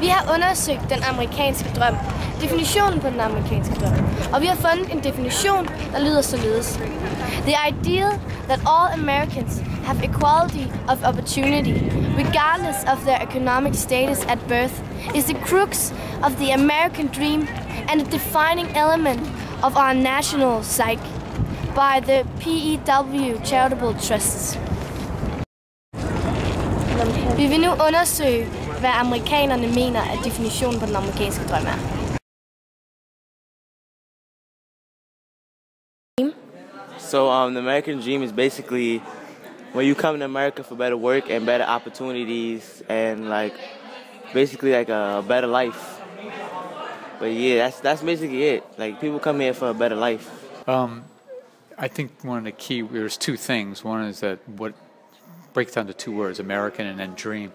Vi har undersøgt den amerikanske drøm, definitionen på den amerikanske drøm, og vi har fundet en definition, der lyder således. The ideal that all Americans have equality of opportunity, regardless of their economic status at birth, is the crux of the American dream and a defining element of our national psyche by the PEW Charitable Trusts. Vi vil nu undersøge, hvad amerikanerne mener, at definitionen på den amerikanske drøm er. So the American dream is basically when you come to America for better work and better opportunities and basically a better life. But yeah, that's basically it. Like people come here for a better life. I think one of the there's two things. One is that what breaks down to two words, American and then dream.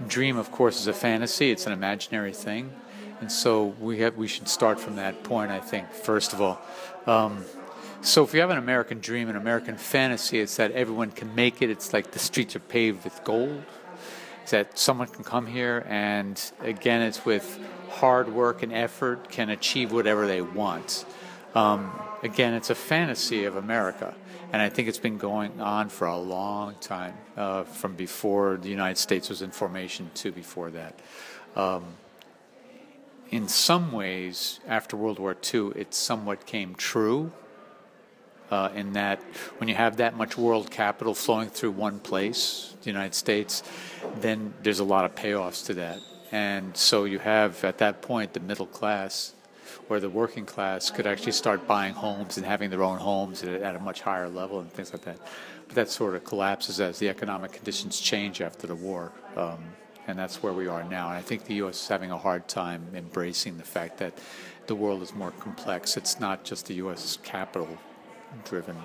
Dream, of course, is a fantasy. It's an imaginary thing. And so we should start from that point, I think, first of all. So if you have an American dream, an American fantasy, it's that everyone can make it. It's like the streets are paved with gold. It's that someone can come here and, again, it's with hard work and effort, can achieve whatever they want. Again, it's a fantasy of America. And I think it's been going on for a long time, from before the United States was in formation to before that. In some ways, after World War II, it somewhat came true. In that when you have that much world capital flowing through one place, the United States, then there's a lot of payoffs to that. And so you have, at that point, the middle class or the working class could actually start buying homes and having their own homes at a much higher level and things like that. But that sort of collapses as the economic conditions change after the war. And that's where we are now. And I think the U.S. is having a hard time embracing the fact that the world is more complex. It's not just the U.S. capital-driven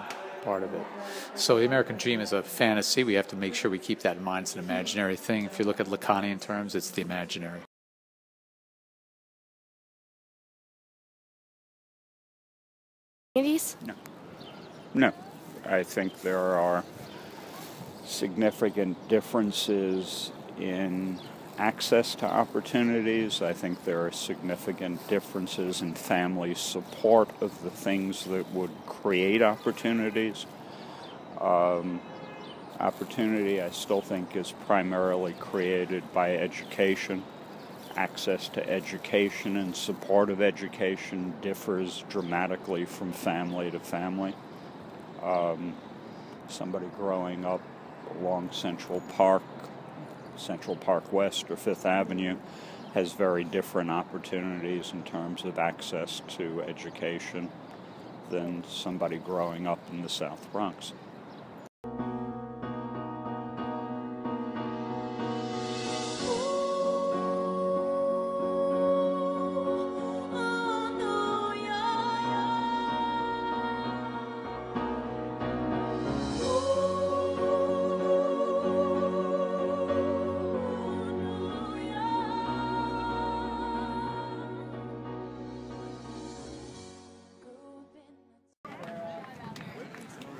part of it. So the American dream is a fantasy. We have to make sure we keep that in mind. It's an imaginary thing. If you look at Lacanian terms, it's the imaginary. No. I think there are significant differences in access to opportunities. I think there are significant differences in family support of the things that would create opportunities. Opportunity, I still think, is primarily created by education. Access to education and support of education differs dramatically from family to family. Somebody growing up along Central Park West or Fifth Avenue has very different opportunities in terms of access to education than somebody growing up in the South Bronx.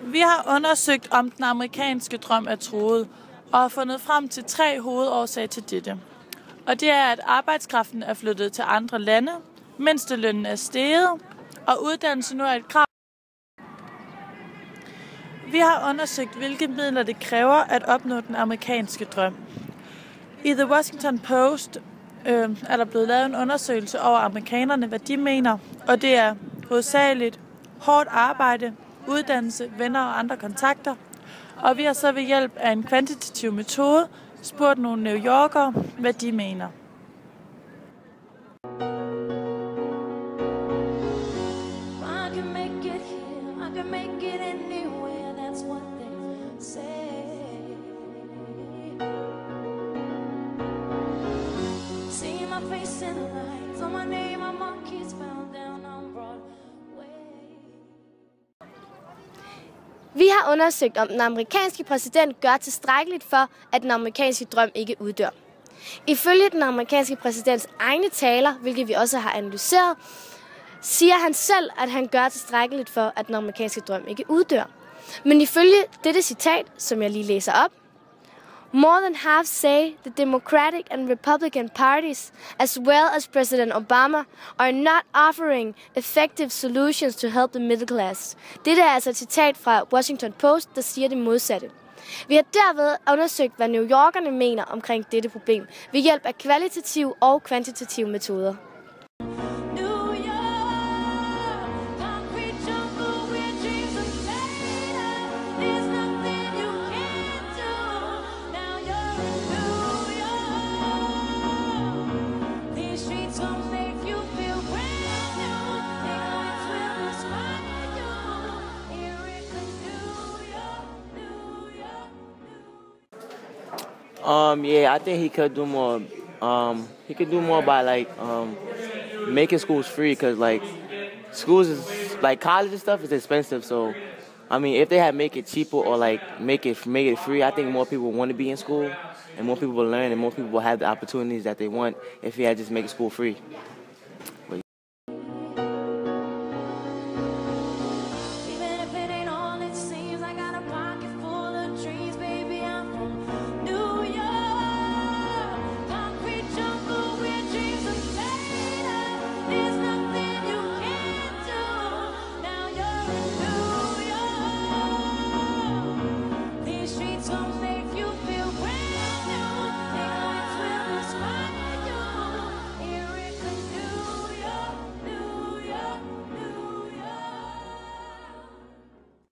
Vi har undersøgt, om den amerikanske drøm er truet, og har fundet frem til 3 hovedårsager til dette. Og det er, at arbejdskraften er flyttet til andre lande, mindstelønnen er steget, og uddannelse nu er et krav. Vi har undersøgt, hvilke midler det kræver at opnå den amerikanske drøm. I The Washington Post er der blevet lavet en undersøgelse over amerikanerne, hvad de mener, og det er hovedsageligt hårdt arbejde, uddannelse, venner og andre kontakter. Og vi har så ved hjælp af en kvantitativ metode spurgt nogle New Yorkere, hvad de mener. Vi har undersøgt, om den amerikanske præsident gør tilstrækkeligt for, at den amerikanske drøm ikke uddør. Ifølge den amerikanske præsidents egne taler, hvilket vi også har analyseret, siger han selv, at han gør tilstrækkeligt for, at den amerikanske drøm ikke uddør. Men ifølge dette citat, som jeg lige læser op, More than half say the Democratic and Republican parties, as well as President Obama, are not offering effective solutions to help the middle class. Dette er altså et citat fra Washington Post, der siger det modsatte. Vi har derved undersøgt, hvad New Yorkerne mener omkring dette problem, ved hjælp af kvalitative og kvantitative metoder. Yeah, I think he could do more. He could do more by like making schools free, cause like schools is like college and stuff is expensive. So, I mean, if they had make it cheaper or like make it free, I think more people want to be in school and more people will learn and more people will have the opportunities that they want if he had just make school free.